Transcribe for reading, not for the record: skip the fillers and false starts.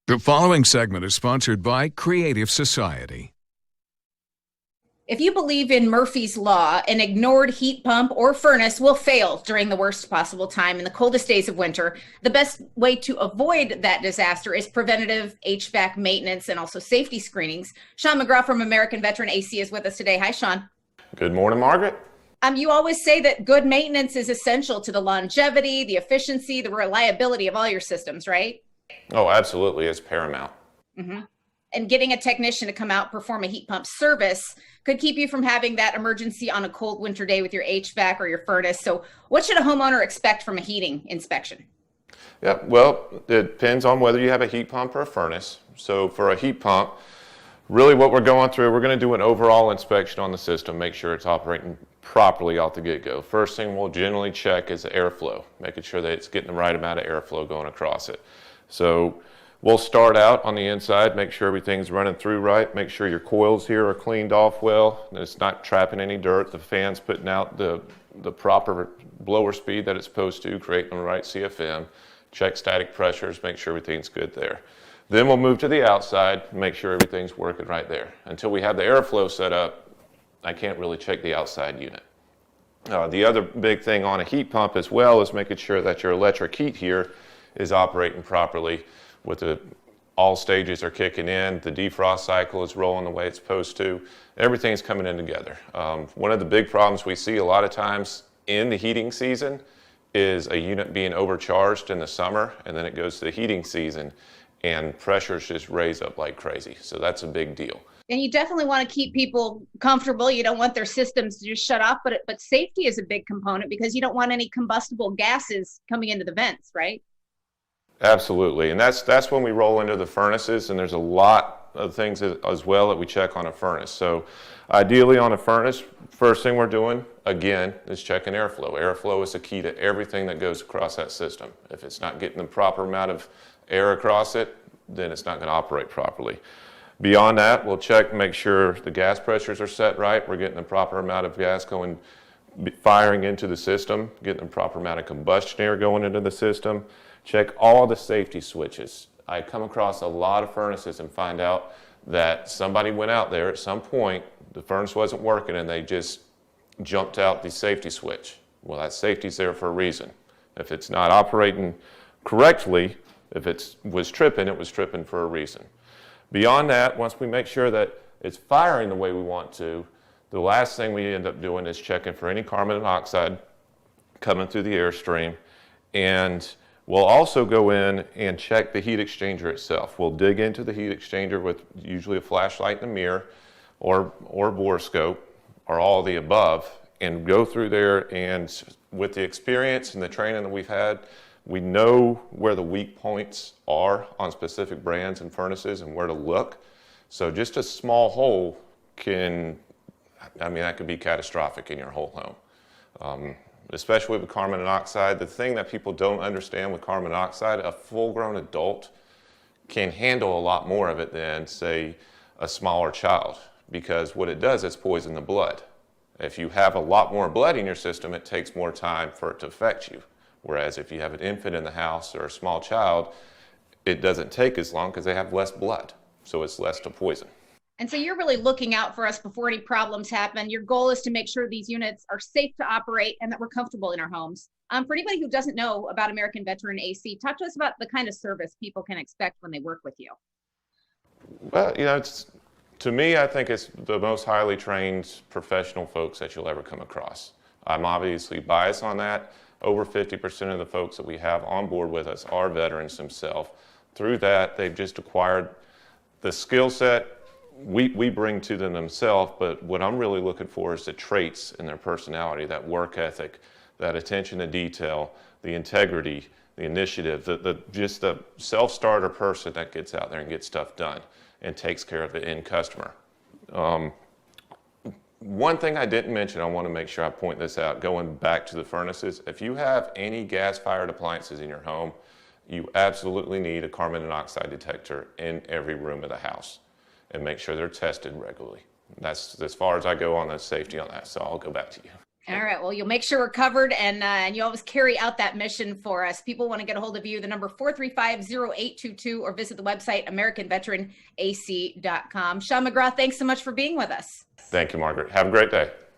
The following segment is sponsored by Creative Society. If you believe in Murphy's Law, an ignored heat pump or furnace will fail during the worst possible time in the coldest days of winter. The best way to avoid that disaster is preventative HVAC maintenance and also safety screenings. Sean McGraw from American Veteran AC is with us today. Hi, Sean. Good morning, Margaret. You always say that good maintenance is essential to the longevity, the efficiency, the reliability of all your systems, right? Oh, absolutely. It's paramount. Mm-hmm. And getting a technician to come out perform a heat pump service could keep you from having that emergency on a cold winter day with your HVAC or your furnace. So what should a homeowner expect from a heating inspection? Yeah, well, it depends on whether you have a heat pump or a furnace. So for a heat pump, really what we're going through, we're going to do an overall inspection on the system, make sure it's operating properly out the get-go. First thing we'll generally check is the airflow, making sure that it's getting the right amount of airflow going across it. So we'll start out on the inside, make sure everything's running through right, make sure your coils here are cleaned off well, and it's not trapping any dirt, the fan's putting out the proper blower speed that it's supposed to, creating the right CFM, check static pressures, make sure everything's good there. Then we'll move to the outside, make sure everything's working right there. Until we have the airflow set up, I can't really check the outside unit. The other big thing on a heat pump as well is making sure that your electric heat here is operating properly with all stages are kicking in, the defrost cycle is rolling the way it's supposed to, everything's coming in together. One of the big problems we see a lot of times in the heating season is a unit being overcharged in the summer, and then it goes to the heating season and pressures just raise up like crazy. So that's a big deal. And you definitely want to keep people comfortable. You don't want their systems to just shut off, but safety is a big component because you don't want any combustible gases coming into the vents, right? Absolutely, and that's when we roll into the furnaces, and there's a lot of things as well that we check on a furnace. So ideally on a furnace, first thing we're doing, again, is checking airflow. Airflow is the key to everything that goes across that system. If it's not getting the proper amount of air across it, then it's not going to operate properly. Beyond that, we'll check and make sure the gas pressures are set right. We're getting the proper amount of gas firing into the system, getting the proper amount of combustion air going into the system. Check all the safety switches. I come across a lot of furnaces and find out that somebody went out there at some point, the furnace wasn't working, and they just jumped out the safety switch. Well, that safety's there for a reason. If it's not operating correctly, if it was tripping for a reason. Beyond that, once we make sure that it's firing the way we want to, the last thing we end up doing is checking for any carbon monoxide coming through the airstream, and we'll also go in and check the heat exchanger itself. We'll dig into the heat exchanger with usually a flashlight and a mirror or borescope or all of the above, and go through there, and with the experience and the training that we've had, we know where the weak points are on specific brands and furnaces and where to look. So just a small hole that could be catastrophic in your whole home. Especially with carbon monoxide, the thing that people don't understand with carbon monoxide, a full-grown adult can handle a lot more of it than, say, a smaller child, because what it does is poison the blood. If you have a lot more blood in your system, it takes more time for it to affect you. Whereas if you have an infant in the house or a small child, it doesn't take as long because they have less blood, so it's less to poison. And so you're really looking out for us before any problems happen. Your goal is to make sure these units are safe to operate and that we're comfortable in our homes. For anybody who doesn't know about American Veteran AC, talk to us about the kind of service people can expect when they work with you. Well, to me, I think it's the most highly trained professional folks that you'll ever come across. I'm obviously biased on that. Over 50% of the folks that we have on board with us are veterans themselves. Through that, they've just acquired the skill set we bring to them themselves, but what I'm really looking for is the traits in their personality, that work ethic, that attention to detail, the integrity, the initiative, just the self-starter person that gets out there and gets stuff done and takes care of the end customer. One thing I didn't mention, I want to make sure I point this out, going back to the furnaces. If you have any gas-fired appliances in your home, you absolutely need a carbon monoxide detector in every room of the house, and make sure they're tested regularly. That's as far as I go on the safety on that, so I'll go back to you. All right. Well, you'll make sure we're covered, and you always carry out that mission for us. People want to get a hold of you, the number 435-0822, or visit the website, AmericanVeteranAC.com. Sean McGraw, thanks so much for being with us. Thank you, Margaret. Have a great day.